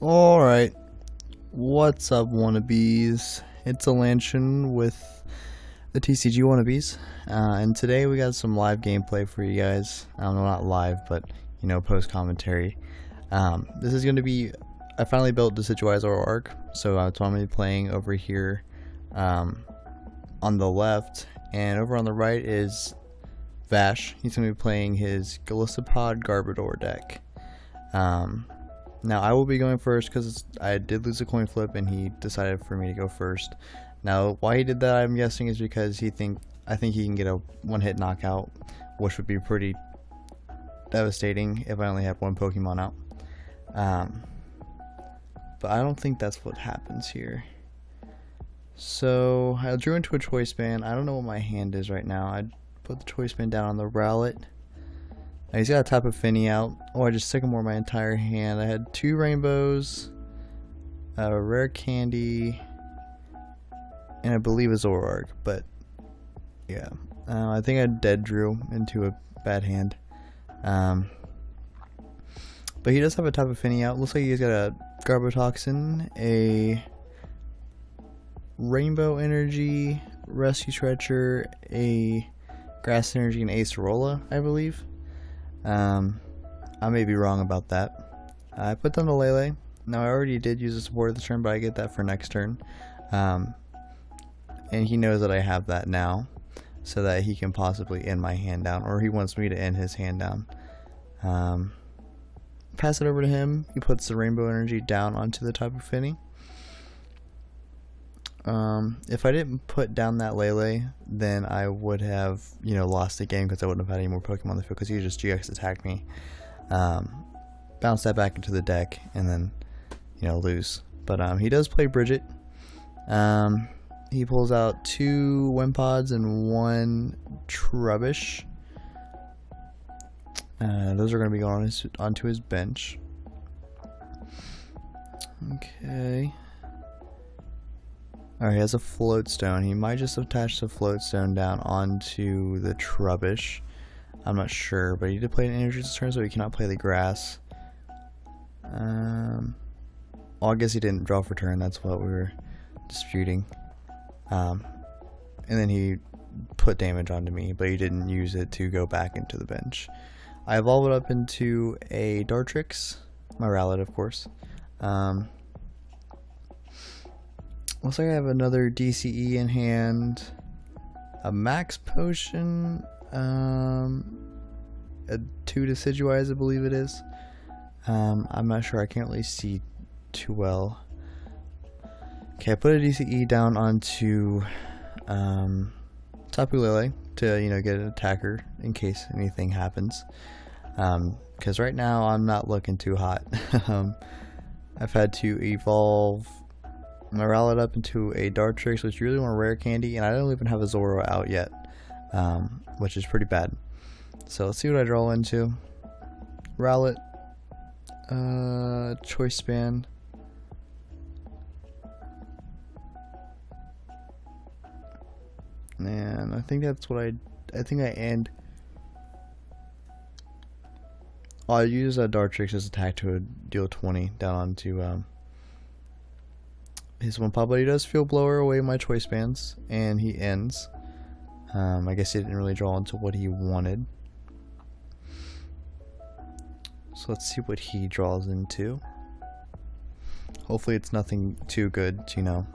Alright, what's up wannabes? It's a Lanchin with the TCGWannabes, and today we got some live gameplay for you guys. I don't know, not live, but post commentary. This is going to be, I finally built Decidueye Zoroark, so that's what I'm going to be playing over here on the left, and over on the right is Vash. He's going to be playing his Golisopod Garbodor deck. Now I will be going first because I did lose a coin flip and he decided for me to go first. Now why he did that, I'm guessing, is because I think he can get a one-hit knockout, which would be pretty devastating if I only had one Pokemon out. But I don't think that's what happens here. So I drew into a choice band. I don't know what my hand is right now. I put the choice band down on the Rowlet. Now he's got a Tapu Fini out. Oh, I just sycamore my entire hand. I had two rainbows, a rare candy, and I believe a Zoroark. But yeah, I think I dead drew into a bad hand. But he does have a Tapu Fini out. Looks like he's got a Garbotoxin, a Rainbow Energy, Rescue Stretcher, a Grass Energy, and Acerola, I believe. I may be wrong about that. I put down the Lele. Now I already did use the support this turn, but I get that for next turn. And he knows that I have that now, so that he can possibly end my hand down, or he wants me to end his hand down. Pass it over to him. He puts the Rainbow Energy down onto the Tapu Fini. If I didn't put down that Lele, then I would have, lost the game because I wouldn't have had any more Pokemon on the field because he just GX attacked me. Bounce that back into the deck and then, lose. But he does play Bridget. He pulls out two Wimpods and one Trubbish. Those are going to be going onto his bench. Okay. Alright, he has a Float Stone. He might just attach the Float Stone down onto the Trubbish. I'm not sure, but he did play an energy this turn, so he cannot play the grass. Well, I guess he didn't draw for turn. That's what we were disputing. And then he put damage onto me, but he didn't use it to go back into the bench. I evolved it up into a Dartrix, my Rowlet, of course. Looks like I have another DCE in hand, a Max Potion, a 2 Decidueye, I believe it is. I'm not sure, I can't really see too well. Okay, I put a DCE down onto Tapu Lele to, get an attacker in case anything happens. Because right now I'm not looking too hot. I've had to evolve my Rowlet up into a Dartrix, which really want a rare candy, and I don't even have a Zoro out yet, which is pretty bad. So let's see what I draw into. Rowlet, Choice Band, and I think that's what I think I end. I'll use a Dartrix's attack to deal 20 down onto his one pop, but he does Field Blower away my choice bands, and he ends. I guess he didn't really draw into what he wanted. So let's see what he draws into. Hopefully it's nothing too good to,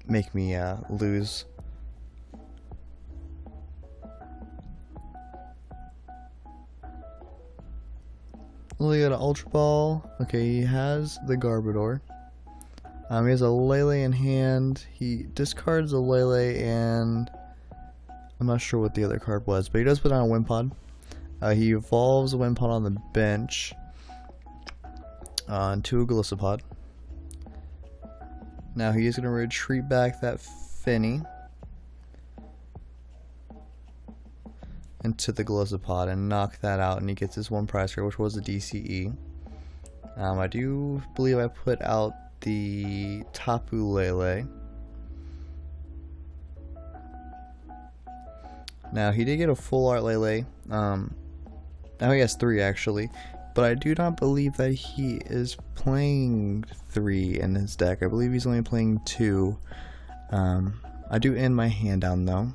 make me lose. Well, he got an Ultra Ball. Okay, he has the Garbodor. He has a Lele in hand. He discards a Lele, and I'm not sure what the other card was, but he does put down a Wimpod. He evolves a Wimpod on the bench into a Golisopod. Now he is going to retreat back that Fini into the Golisopod and knock that out, and he gets his one prize card, which was a DCE. I do believe I put out the Tapu Lele. Now he did get a full art Lele. Now he has 3 actually. but I do not believe that he is playing 3 in his deck. I believe he's only playing 2. I do end my hand down though,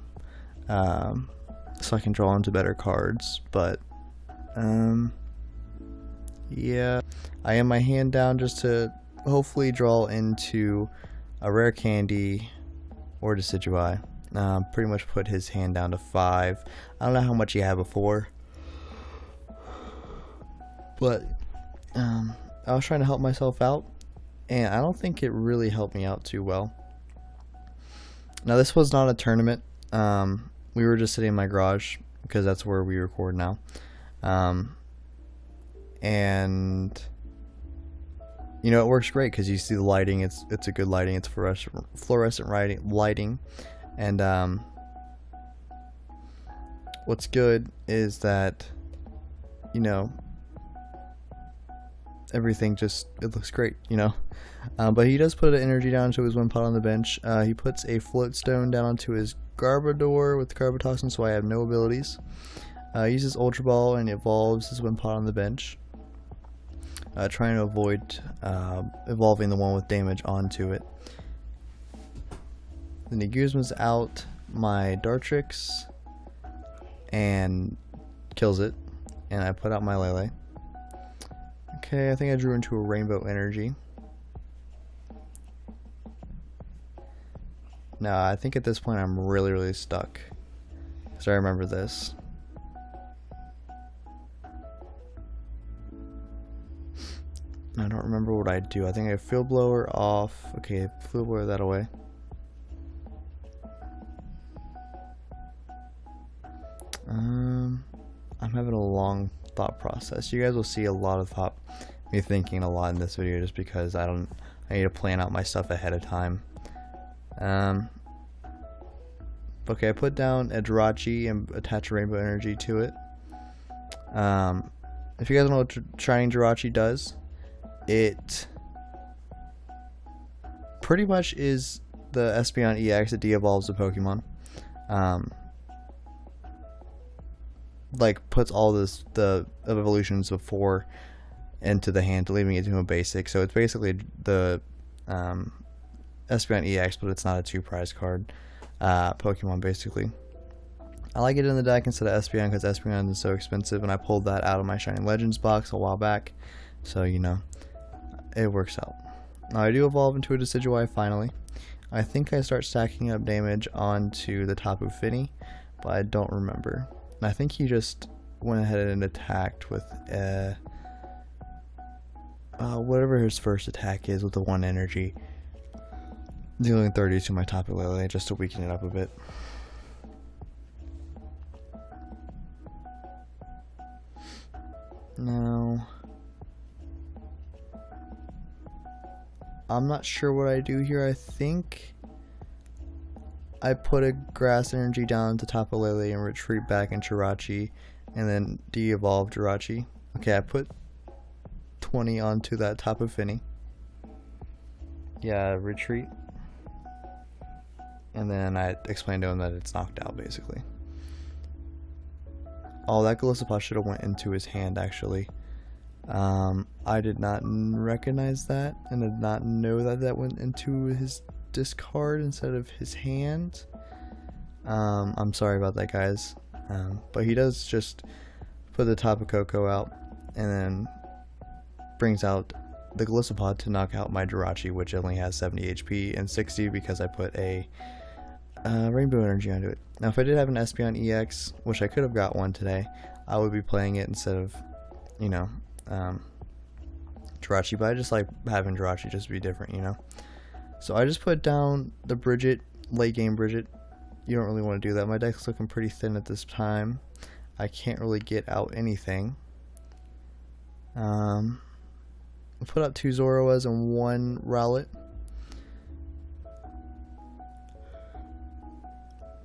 so I can draw into better cards, but yeah, I end my hand down just to hopefully draw into a rare candy or Decidueye. Pretty much put his hand down to 5. I don't know how much he had before, but I was trying to help myself out, and I don't think it really helped me out too well. Now this was not a tournament. We were just sitting in my garage because that's where we record now. And you know, it works great because you see the lighting. It's a good lighting. It's fluorescent lighting. And what's good is that, you know, everything just, it looks great, you know. But he does put an energy down to his Wimpod on the bench. He puts a float stone down onto his Garbodor with Carbotoxin, so I have no abilities. Uses Ultra Ball and evolves his Wimpod on the bench, trying to avoid evolving the one with damage onto it. Then he Guzma's out my Dartrix and kills it, and I put out my Lele. Okay, I think I drew into a Rainbow Energy. No, I think at this point I'm really stuck, because I remember this. I don't remember what I do. I think I Field Blower off. Okay, Field Blower that away. I'm having a long thought process. You guys will see a lot of me thinking a lot in this video, just because I need to plan out my stuff ahead of time. Okay, I put down a Jirachi and attach a Rainbow Energy to it. If you guys know what Shining Jirachi does, it pretty much is the Espeon EX that de-evolves the Pokemon. Like puts all the evolutions before into the hand, leaving it to a basic. So it's basically the Espeon EX, but it's not a 2 prize card Pokemon basically. I like it in the deck instead of Espeon because Espeon is so expensive, and I pulled that out of my Shining Legends box a while back, so you know, it works out. Now I do evolve into a Decidueye finally. I think I start stacking up damage onto the Tapu Fini, but I don't remember. And I think he just went ahead and attacked with whatever his first attack is with the 1 energy, dealing 30 to my Tapu Lele just to weaken it up a bit. Now, I'm not sure what I do here. I think I put a Grass Energy down to Tapu Lele and retreat back in Jirachi, and then de-evolve Jirachi. Okay, I put 20 onto that Tapu Fini. Yeah, retreat. And then I explained to him that it's knocked out, basically. Oh, that Golisopod should have went into his hand, actually. I did not recognize that, and did not know that that went into his discard instead of his hand. I'm sorry about that, guys. But he does just put the Tapu Koko out, and then brings out the Golisopod to knock out my Jirachi, which only has 70 HP and 60 because I put a Rainbow Energy onto it. Now if I did have an Espeon EX, which I could have got one today, I would be playing it instead of, you know, Jirachi, but I just like having Jirachi just to be different, you know. So I just put down the Bridget, late game Bridget. You don't really want to do that. My deck's looking pretty thin at this time. I can't really get out anything. I put out 2 Zoroas and 1 Rowlet.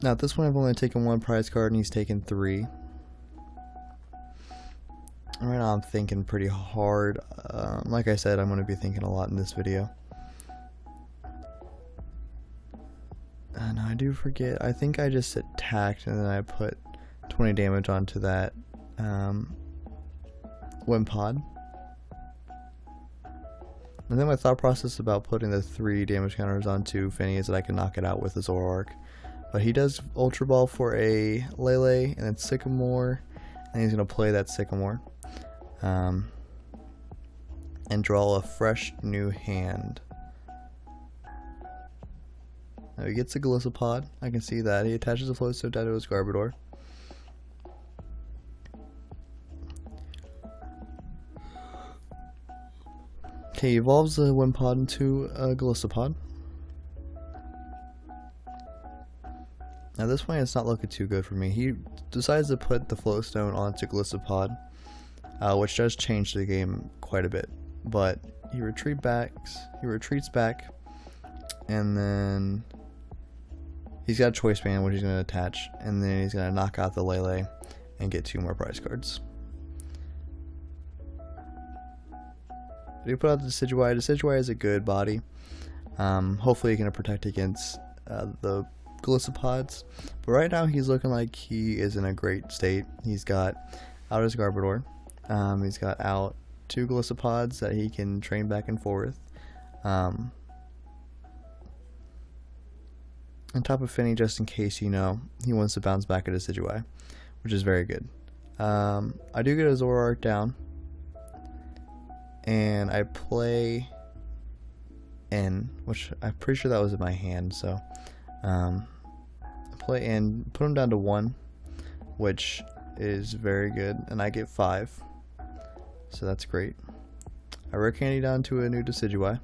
Now at this point I've only taken 1 prize card and he's taken 3. Right now I'm thinking pretty hard. Like I said, I'm going to be thinking a lot in this video. And I do forget, I think I just attacked and then I put 20 damage onto that Wimpod. And then my thought process about putting the 3 damage counters onto Finny is that I can knock it out with a Zoroark. But he does Ultra Ball for a Lele and then Sycamore, and he's going to play that Sycamore. And draw a fresh new hand. Now he gets a Golisopod. I can see that. He attaches a Floatstone to his Garbodor. Okay, he evolves the Wimpod into a Golisopod. Now this point it's not looking too good for me. He decides to put the Floatstone onto Golisopod, which does change the game quite a bit. But he retreats back, and then he's got a Choice Band which he's going to attach, and then he's going to knock out the Lele and get 2 more prize cards. He put out the Decidueye. Decidueye is a good body. Hopefully he can protect against the Golisopods. But right now he's looking like he is in a great state. He's got out his Garbodor. He's got out 2 Golisopods that he can train back and forth. On top of Finny, just in case, you know, he wants to bounce back at Decidueye, which is very good. I do get a Zoroark down. And I play N, which I'm pretty sure that was in my hand, so I play N, put him down to 1, which is very good, and I get 5, so that's great. I rare candy down to a new Decidueye.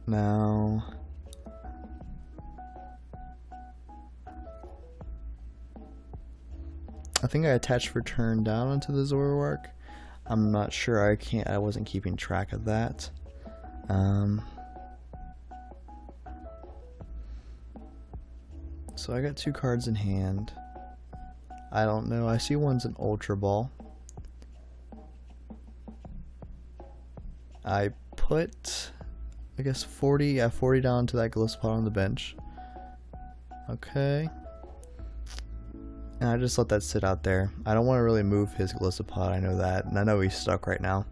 Now I think I attached for turn down onto the Zoroark. I'm not sure. I wasn't keeping track of that. So I got 2 cards in hand. I don't know. I see one's an Ultra Ball. I put, I guess 40 down to that Golisopod on the bench. Okay. And I just let that sit out there. I don't want to really move his Golisopod, I know that, and I know he's stuck right now.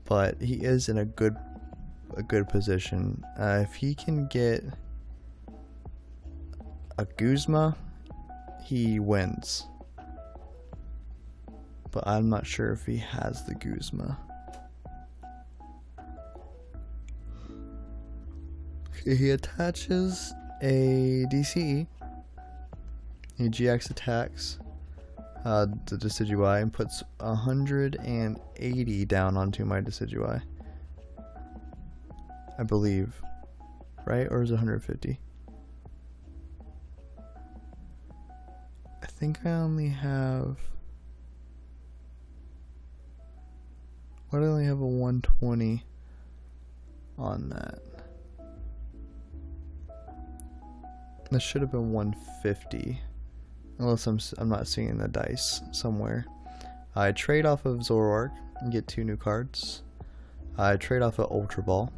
But he is in a good position. If he can get a Guzma, he wins. But I'm not sure if he has the Guzma. Okay, he attaches a DCE. He GX attacks the Decidueye and puts 180 down onto my Decidueye. I believe. Right? Or is it 150? I think I only have... Why do I only have a 120 on that? This should have been 150. Unless I'm not seeing the dice somewhere. I trade off of Zoroark and get 2 new cards. I trade off of Ultra Ball.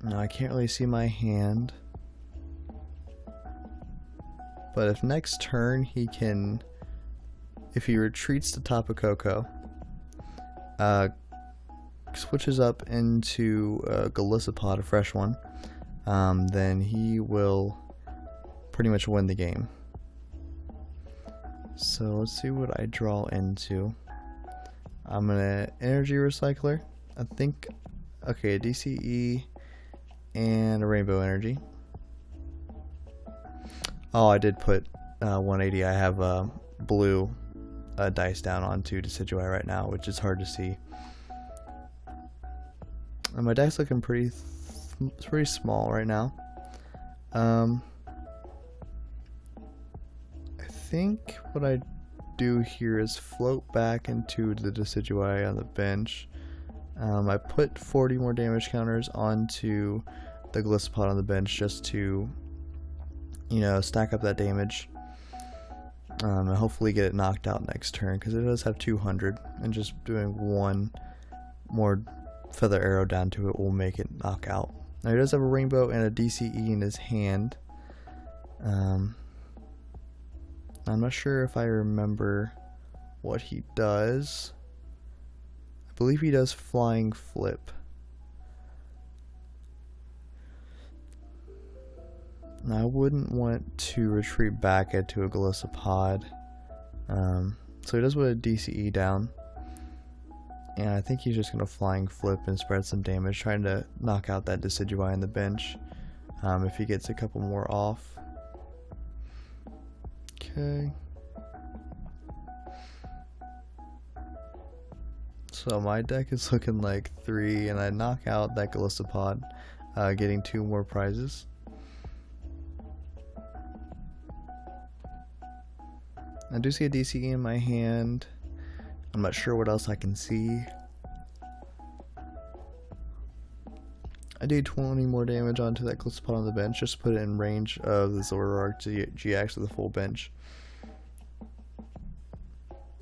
Now I can't really see my hand. But if next turn he can, if he retreats to Tapu Koko, switches up into Golisopod, a fresh one, then he will pretty much win the game. So let's see what I draw into. I'm gonna Energy Recycler. I think, okay, a DCE and a Rainbow Energy. Oh, I did put 180. I have blue dice down onto Decidueye right now, which is hard to see. And my dice looking pretty small right now. I think what I do here is float back into the Decidueye on the bench. I put 40 more damage counters onto the Golisopod on the bench just to, you know, stack up that damage. And hopefully get it knocked out next turn, because it does have 200, and just doing 1 more feather arrow down to it will make it knock out Now he does have a rainbow and a DCE in his hand. I'm not sure if I remember what he does. I believe he does flying flip. Now I wouldn't want to retreat back into a Golisopod. So he does put a DCE down. And I think he's just going to flying flip and spread some damage, trying to knock out that Decidueye on the bench. If he gets a couple more off. Okay. So my deck is looking like 3, and I knock out that Golisopod, getting 2 more prizes. I do see a DCE in my hand. I'm not sure what else I can see. I do 20 more damage onto that Golisopod on the bench, just to put it in range of the Zoroark GX with the full bench.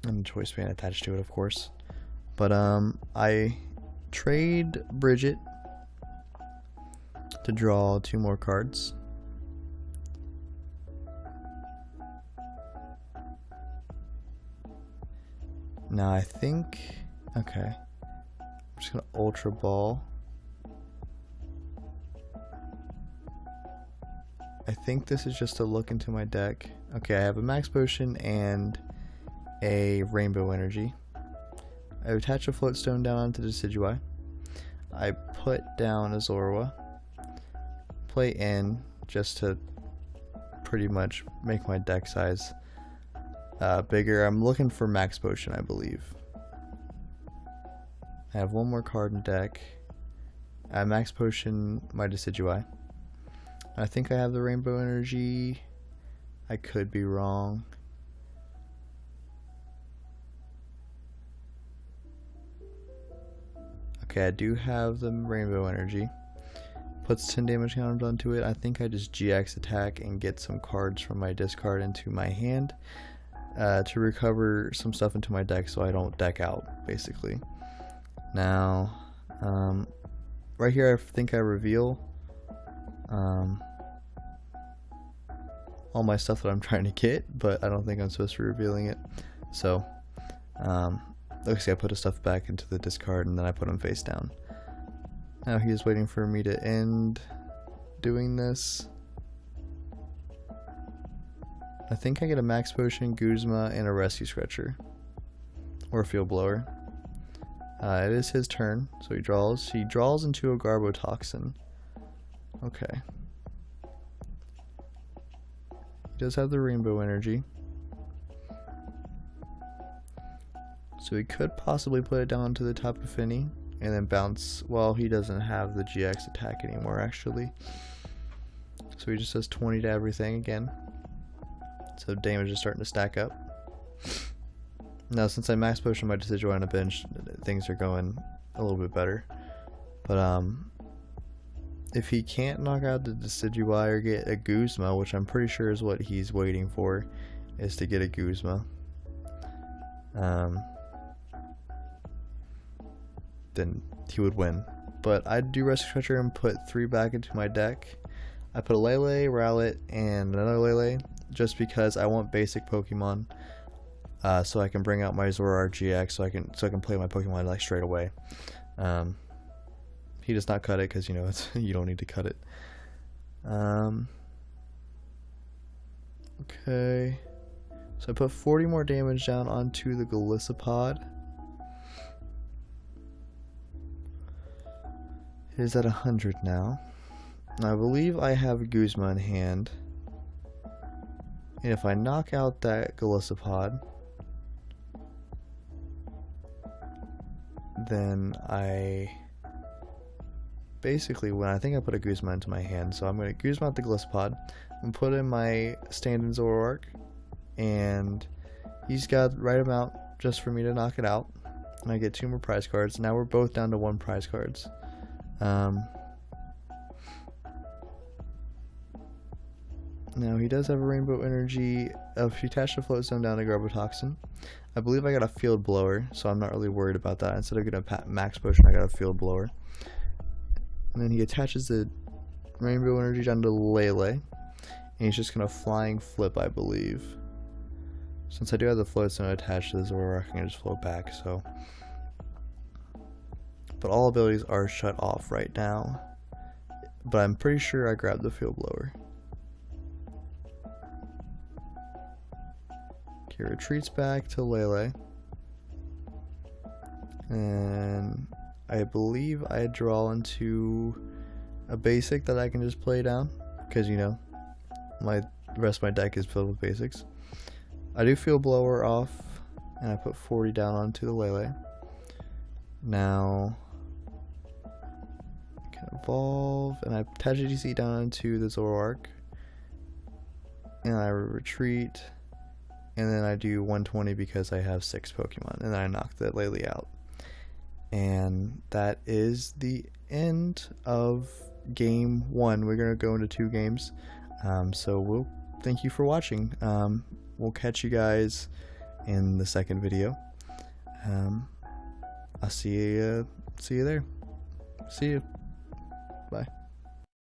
And the choice band attached to it, of course. But I trade Bridget to draw 2 more cards. Now I think, okay, I'm just gonna Ultra Ball. I think this is just a look into my deck. Okay, I have a Max Potion and a Rainbow Energy. I attach a Float Stone down onto the Decidueye. I put down a Zoroark. Play in just to pretty much make my deck size bigger. I'm looking for Max Potion, I believe. I have 1 more card in deck. I Max Potion my Decidueye. I think I have the Rainbow Energy. I could be wrong. Okay, I do have the Rainbow Energy. Puts 10 damage counters onto it. I think I just GX attack and get some cards from my discard into my hand to recover some stuff into my deck so I don't deck out, basically. Now, right here I think I reveal all my stuff that I'm trying to get, but I don't think I'm supposed to be revealing it. So, looks like I put his stuff back into the discard and then I put him face down. Now he's waiting for me to end doing this. I think I get a Max Potion, Guzma, and a Rescue Scratcher. Or a Field Blower. It is his turn, so he draws. He draws into a Garbotoxin. Okay. He does have the Rainbow Energy. So he could possibly put it down to the Tapu Fini and then bounce. Well, he doesn't have the GX attack anymore, actually. So he just does 20 to everything again. So damage is starting to stack up. Now, since I Max Potion my Decidueye on a bench, things are going a little bit better. But if he can't knock out the Decidueye or get a Guzma, which I'm pretty sure is what he's waiting for, is to get a Guzma. Then he would win. But I'd do Rescue Scratcher and put 3 back into my deck. I put a Lele, Rowlet, and another Lele, just because I want basic Pokemon, so I can bring out my Zoroark GX, so I can play my Pokemon like straight away. He does not cut it because, you know, it's you don't need to cut it. Okay, so I put 40 more damage down onto the Golisopod. It is at 100 now. I believe I have Guzma in hand. And if I knock out that Golisopod, then I basically win. I think I put a Guzma into my hand, so I'm going to Guzma out the Golisopod and put in my stand-in Zoroark, and he's got the right amount just for me to knock it out, and I get 2 more prize cards. Now we're both down to 1 prize cards. Now he does have a Rainbow Energy. If you attach the Float Stone down to Garbotoxin, I believe I got a Field Blower, so I'm not really worried about that. Instead of getting a Max Potion, I got a Field Blower. and then he attaches the rainbow energy down to Lele, and he's just gonna flying flip, I believe. Since I do have the floats and attached to the Zoroark, I can just float back. So, but all abilities are shut off right now. But I'm pretty sure I grabbed the field blower. Okay, retreats back to Lele. And I believe I draw into a basic that I can just play down. Because, you know, the rest of my deck is filled with basics. I do field blower off. And I put 40 down onto the Lele. Now, I can evolve. And I attach a DC down onto the Zoroark. And I retreat. And then I do 120 because I have 6 Pokemon. And then I knock the Lele out. And that is the end of game 1. We're going to go into 2 games. So we'll thank you for watching. We'll catch you guys in the second video. I'll see you there. See you. Bye.